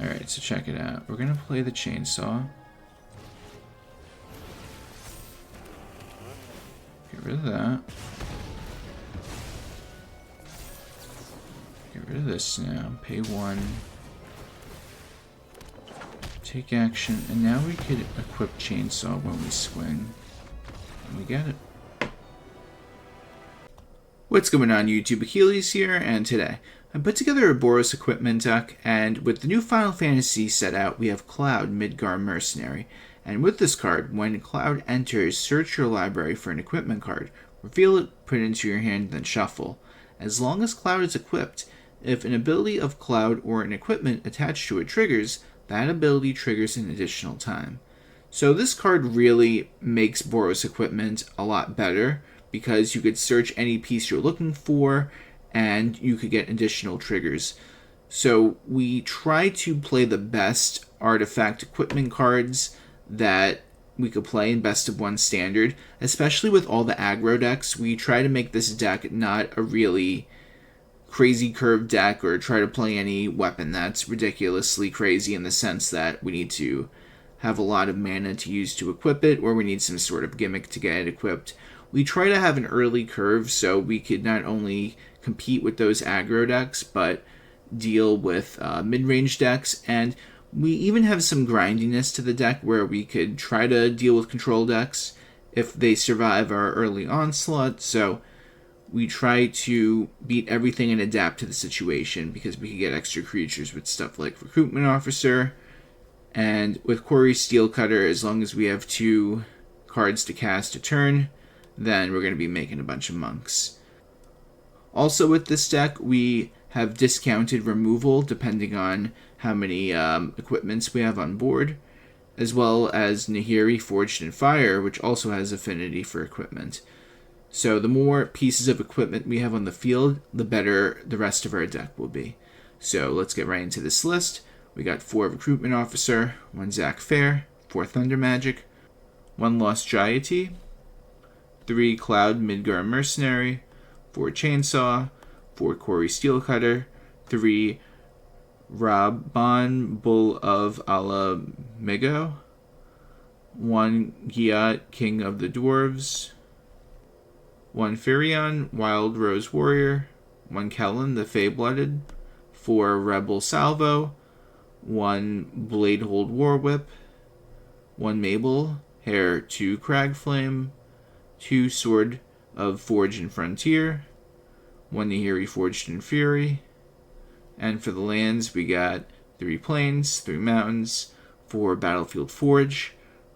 Alright, so check it out. We're going to play the chainsaw. Get rid of that. Get rid of this now. Pay 1. Take action. And now we could equip chainsaw when we swing. And we get it. What's going on YouTube? Achilles here, and today I put together a Boros equipment deck, and with the new Final Fantasy set out, we have Cloud, Midgar Mercenary. And with this card, when Cloud enters, search your library for an equipment card, reveal it, put it into your hand, then shuffle. As long as Cloud is equipped, if an ability of Cloud or an equipment attached to it triggers, that ability triggers an additional time. So this card really makes Boros equipment a lot better, because you could search any piece you're looking for, and you could get additional triggers. So we try to play the best artifact equipment cards that we could play in Best of 1 standard, especially with all the aggro decks. We try to make this deck not a really crazy curved deck, or try to play any weapon that's ridiculously crazy in the sense that we need to have a lot of mana to use to equip it, or we need some sort of gimmick to get it equipped. We try to have an early curve so we could not only compete with those aggro decks, but deal with mid-range decks, and we even have some grindiness to the deck where we could try to deal with control decks if they survive our early onslaught. So we try to beat everything and adapt to the situation, because we could get extra creatures with stuff like Recruitment Officer, and with Cori-Steel Cutter, as long as we have 2 cards to cast a turn, then we're going to be making a bunch of monks. Also with this deck, we have discounted removal depending on how many equipments we have on board, as well as Nahiri, Forged in Fire, which also has affinity for equipment. So the more pieces of equipment we have on the field, the better the rest of our deck will be. So let's get right into this list. We got 4 Recruitment Officer, 1 Zack Fair, 4 Thunder Magic, 1 Lost Jitte, 3 Cloud Midgar Mercenary, 4 Chainsaw, 4 Cori-Steel Cutter, 3 Raubahn Bull of Ala Mhigo, 1 Giott King of the Dwarves, 1 Firion Wild Rose Warrior, 1 Kellan the Fae-Blooded, 4 Rebel Salvo, 1 Bladehold War-Whip, 1 Mabel, Heir 2 Cragflame, 2 Sword of Forge and Frontier, 1 Nahiri Forged in Fury, and for the lands we got 3 Plains, 3 Mountains, 4 Battlefield Forge,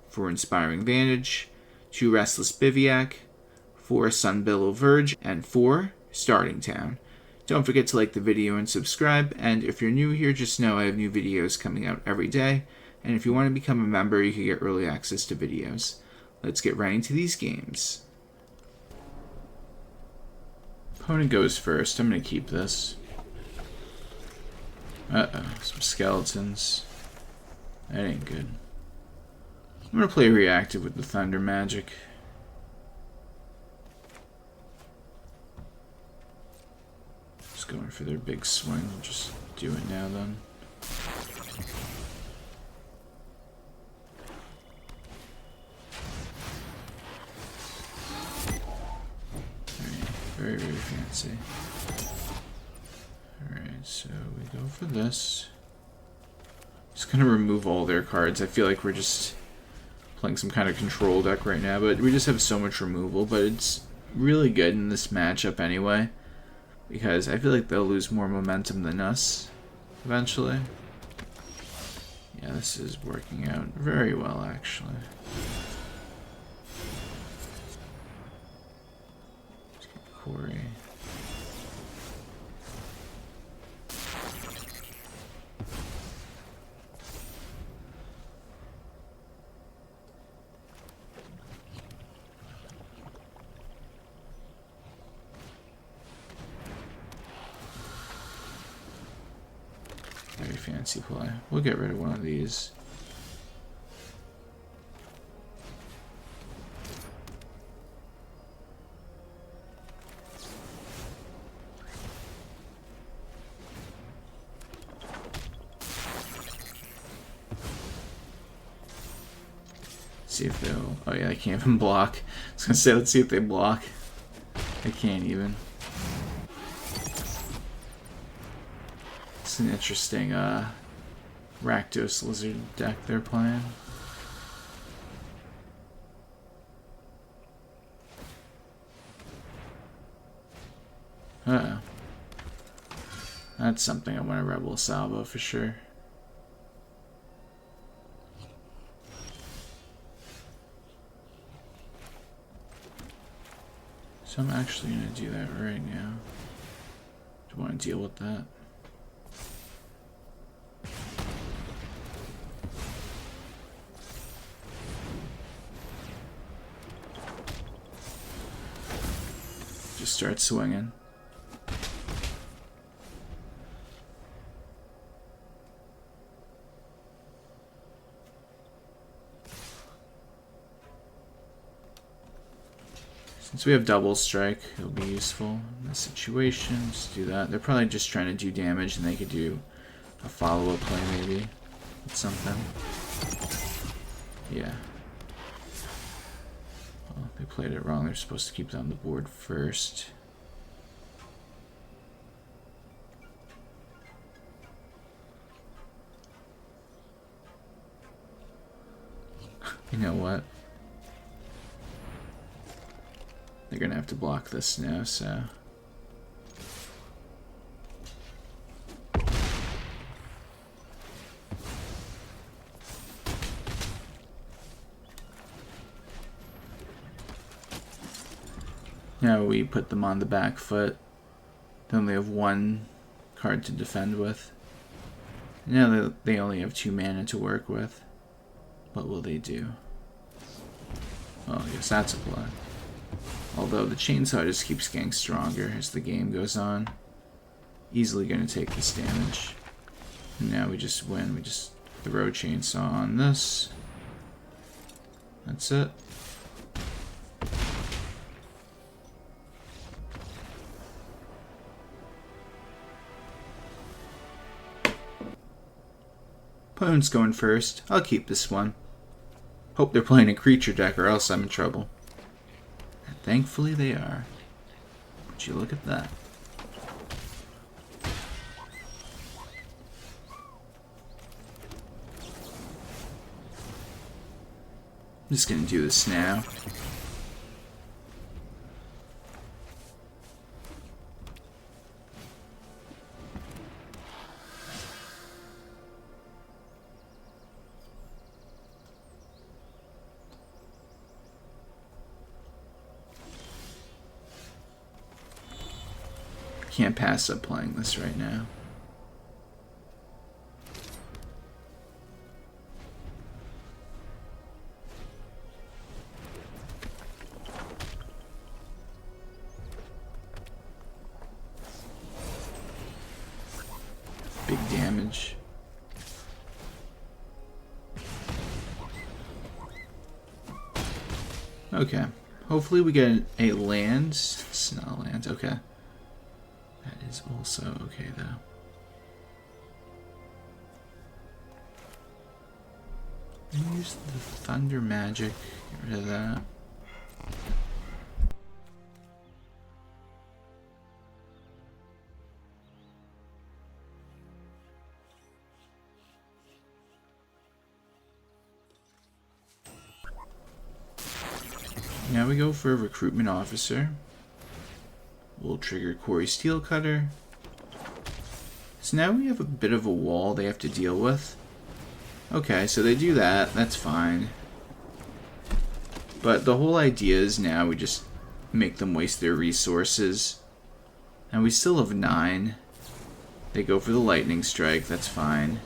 4 Inspiring Vantage, 2 Restless Bivouac, 4 Sunbillow Verge, and 4 Starting Town. Don't forget to like the video and subscribe, and if you're new here, just know I have new videos coming out every day, and if you want to become a member, you can get early access to videos. Let's get right into these games. Opponent goes first. I'm going to keep this. Uh-oh, some skeletons. That ain't good. I'm going to play reactive with the Thunder Magic. Just going for their big swing. We'll just do it now then. Very, very fancy. Alright, so we go for this. Just gonna remove all their cards. I feel like we're just playing some kind of control deck right now, but we just have so much removal, but it's really good in this matchup anyway, because I feel like they'll lose more momentum than us eventually. Yeah, this is working out very well, actually. Cori. Very fancy play. We'll get rid of one of these. See if they'll... Oh yeah, they can't even block. I was gonna say, let's see if they block. They can't even. It's an interesting Rakdos Lizard deck they're playing. Uh-oh. That's something I want to Rebel Salvo for sure. So I'm actually going to do that right now. Do you want to deal with that? Just start swinging. Since we have double strike, it'll be useful in this situation. Just do that. They're probably just trying to do damage, and they could do a follow-up play maybe with something. Yeah. Well, they played it wrong. They're supposed to keep it on the board first. You know what? They're gonna have to block this now, so... Now we put them on the back foot. They only have one card to defend with. Now they only have 2 mana to work with. What will they do? Oh, I guess that's a play. Although the chainsaw just keeps getting stronger as the game goes on. Easily going to take this damage. And now we just win. We just throw chainsaw on this. That's it. Opponent's going first. I'll keep this one. Hope they're playing a creature deck or else I'm in trouble. Thankfully they are. Would you look at that? I'm just gonna do this now. Can't pass up playing this right now. Big damage. Okay. Hopefully we get a land. It's not a land. Okay. That is also okay, though. Use the thunder magic. Get rid of that. Now we go for a Recruitment Officer. We'll trigger Cori-Steel Cutter. So now we have a bit of a wall they have to deal with. Okay, so they do that. That's fine. But the whole idea is now we just make them waste their resources. And we still have 9. They go for the lightning strike. That's fine.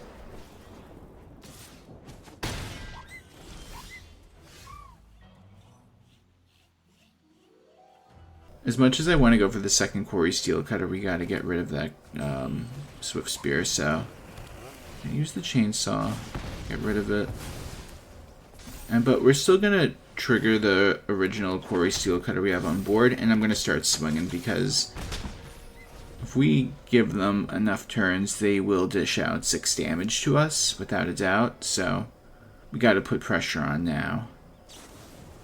As much as I want to go for the second Cori-Steel Cutter, we got to get rid of that Swift Spear, so I use the chainsaw, get rid of it. But we're still going to trigger the original Cori-Steel Cutter we have on board, and I'm going to start swinging because if we give them enough turns, they will dish out 6 damage to us, without a doubt, so we got to put pressure on now.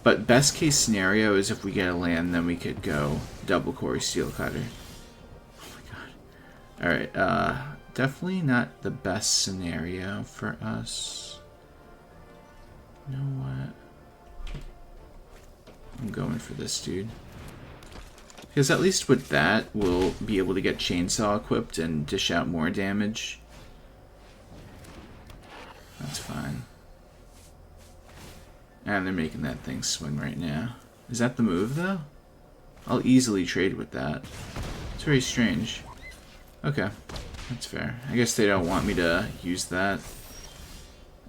But best case scenario is if we get a land, then we could go double Cori-Steel Cutter. Oh my god. Alright, definitely not the best scenario for us. You know what? I'm going for this dude. Because at least with that, we'll be able to get Chainsaw equipped and dish out more damage. That's fine. And they're making that thing swing right now. Is that the move, though? I'll easily trade with that. It's very strange. Okay, that's fair. I guess they don't want me to use that.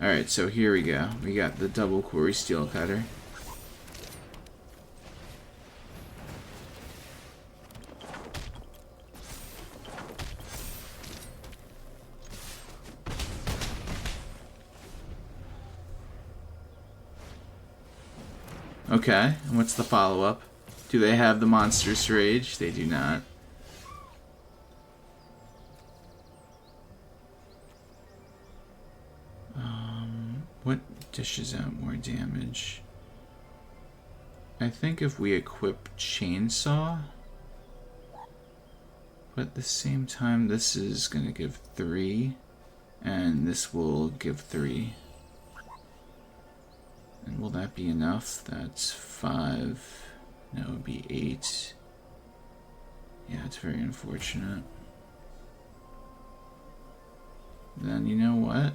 Alright, so here we go. We got the double Cori-Steel Cutter. Okay, and what's the follow-up? Do they have the Monstrous Rage? They do not. What dishes out more damage? I think if we equip Chainsaw, but at the same time this is going to give 3, and this will give 3. And will that be enough? That's 5. No, it would be 8. Yeah, it's very unfortunate. Then you know what?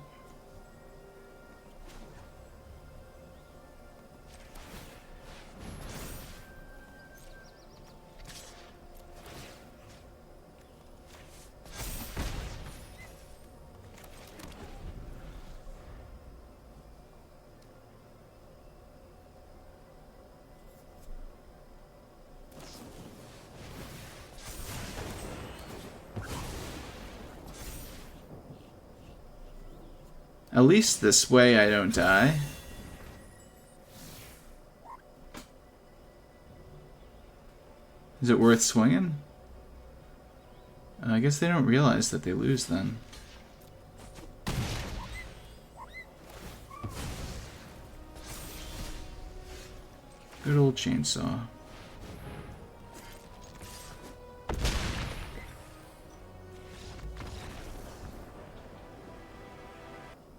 At least this way I don't die. Is it worth swinging? I guess they don't realize that they lose then. Good old Chainsaw.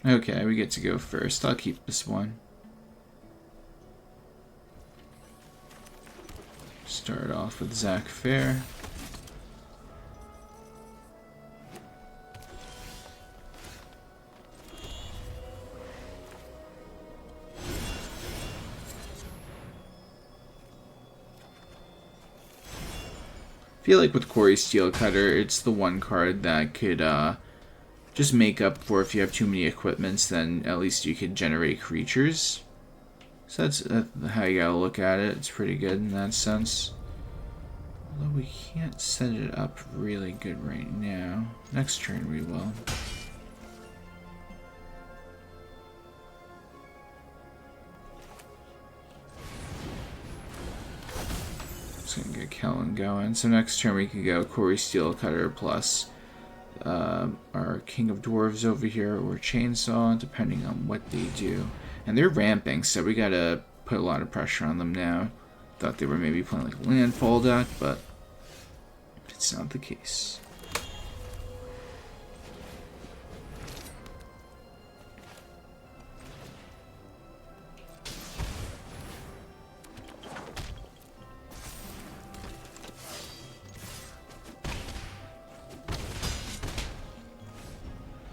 Okay, we get to go first. I'll keep this one. Start off with Zack Fair. I feel like with Cori-Steel Cutter, it's the one card that could just make up for if you have too many equipments, then at least you could generate creatures. So that's how you gotta look at it. It's pretty good in that sense. Although we can't set it up really good right now. Next turn we will. Just gonna get Kellan going. So next turn we can go Cori-Steel Cutter plus our King of Dwarves over here, or Chainsaw, depending on what they do. And they're ramping, so we gotta put a lot of pressure on them now. Thought they were maybe playing like a landfall deck, but it's not the case.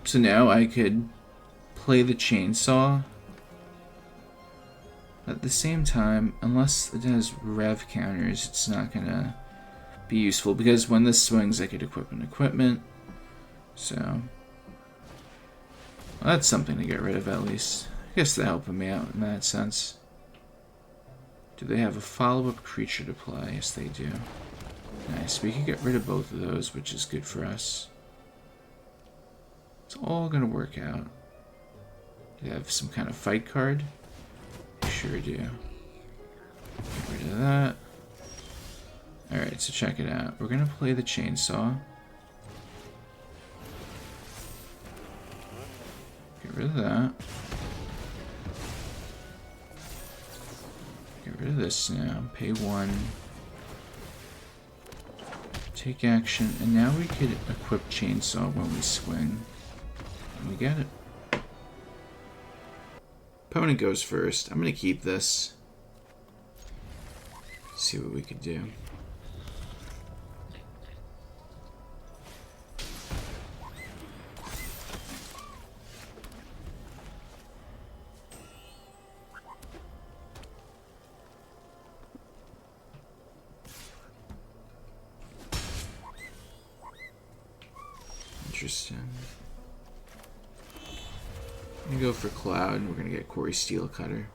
So now I could play the Chainsaw. At the same time, unless it has rev counters, it's not gonna be useful, because when this swings I could equip an equipment. So well, that's something to get rid of at least. I guess they're helping me out in that sense. Do they have a follow-up creature to play? Yes, they do. Nice. We can get rid of both of those, which is good for us. It's all gonna work out. Do you have some kind of fight card? Sure do. Get rid of that. Alright, so check it out. We're gonna play the Chainsaw. Get rid of that. at this now. Pay 1. Take action. And now we could equip Chainsaw when we swing. And we get it. Opponent goes first. I'm going to keep this. See what we could do. Interesting. I'm gonna go for Cloud. We're gonna get Cori-Steel Cutter.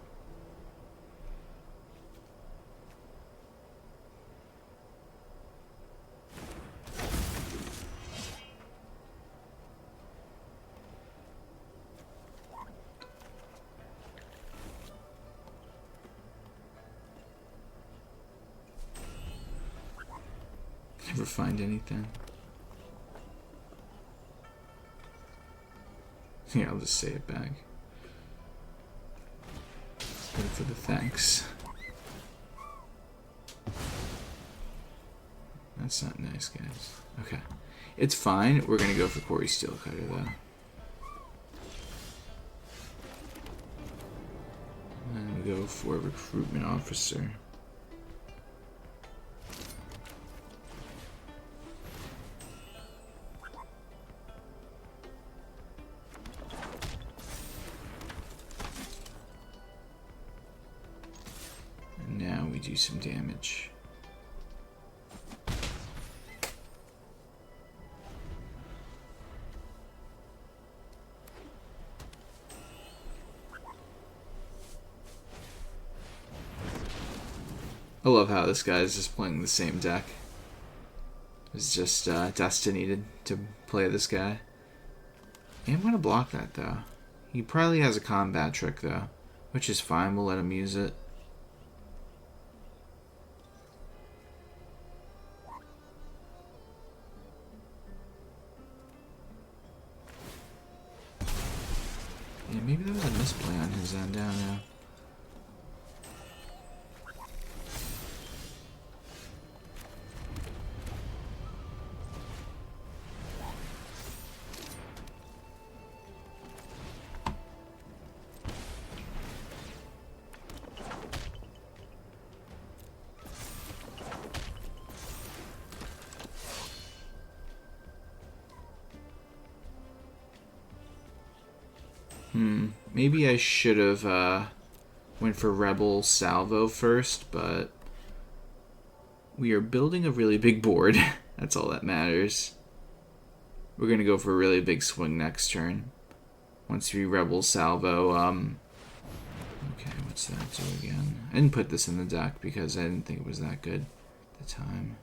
Never find anything. Yeah, I'll just say it back. Good for the thanks. That's not nice, guys. Okay. It's fine. We're gonna go for Cori-Steel Cutter, though. And we go for Recruitment Officer. Do some damage. I love how this guy is just playing the same deck. It's just Destiny to play this guy. I'm gonna block that though. He probably has a combat trick though, which is fine. We'll let him use it. Yeah, maybe there was a misplay on his end down now. Maybe I should have went for Rebel Salvo first, but we are building a really big board. That's all that matters. We're going to go for a really big swing next turn. Once we Rebel Salvo, okay, what's that do again? I didn't put this in the deck because I didn't think it was that good at the time.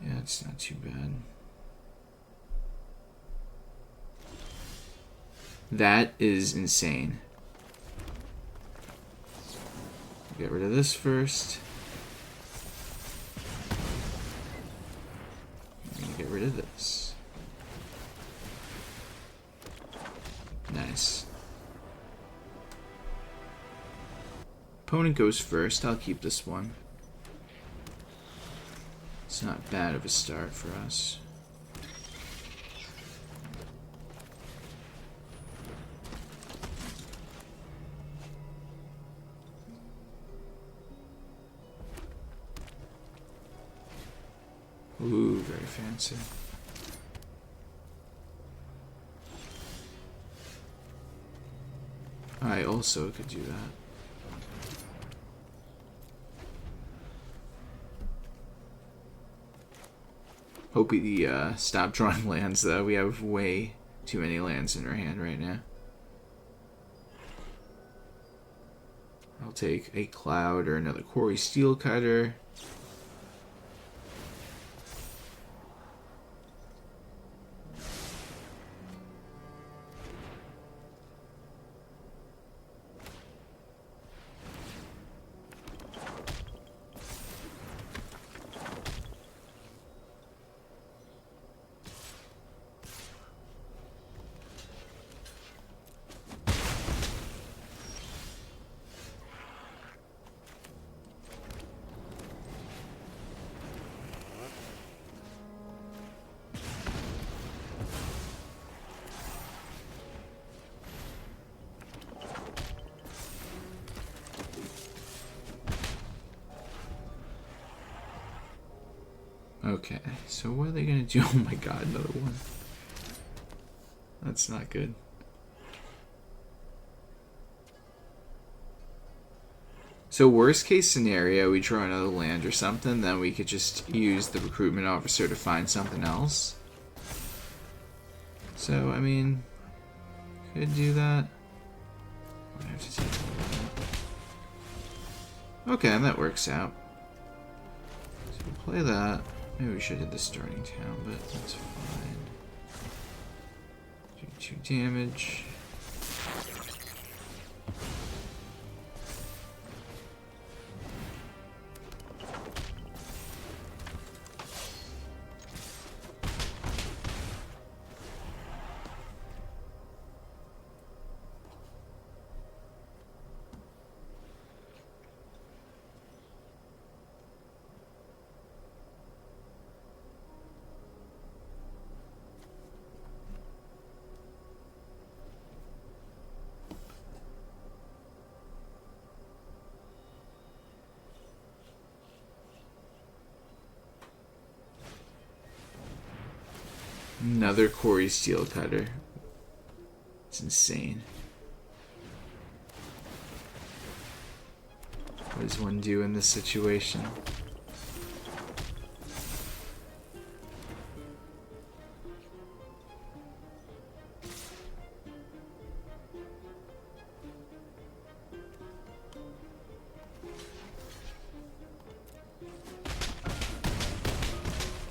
Yeah, it's not too bad. That is insane. Get rid of this first. And get rid of this. Nice. Opponent goes first. I'll keep this one. It's not bad of a start for us. Ooh, very fancy. I also could do that. Hope he stop drawing lands though. We have way too many lands in our hand right now. I'll take a Cloud or another Cori-Steel Cutter. Okay, so what are they gonna do? Oh my god, another one. That's not good. So worst case scenario, we draw another land or something, then we could just use the Recruitment Officer to find something else. So, I mean, could do that. I have to take okay, that works out. So we'll play that. Maybe we should hit the starting town, but that's fine. Do 2 damage. Another Cori-Steel Cutter. It's insane. What does one do in this situation?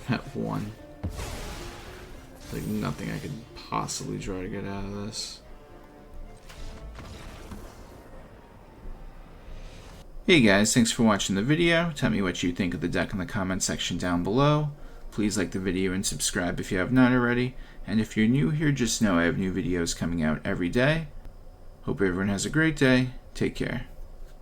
At 1. Like nothing I could possibly try to get out of this. Hey guys, thanks for watching the video. Tell me what you think of the deck in the comment section down below. Please like the video and subscribe if you have not already. And if you're new here, just know I have new videos coming out every day. Hope everyone has a great day. Take care.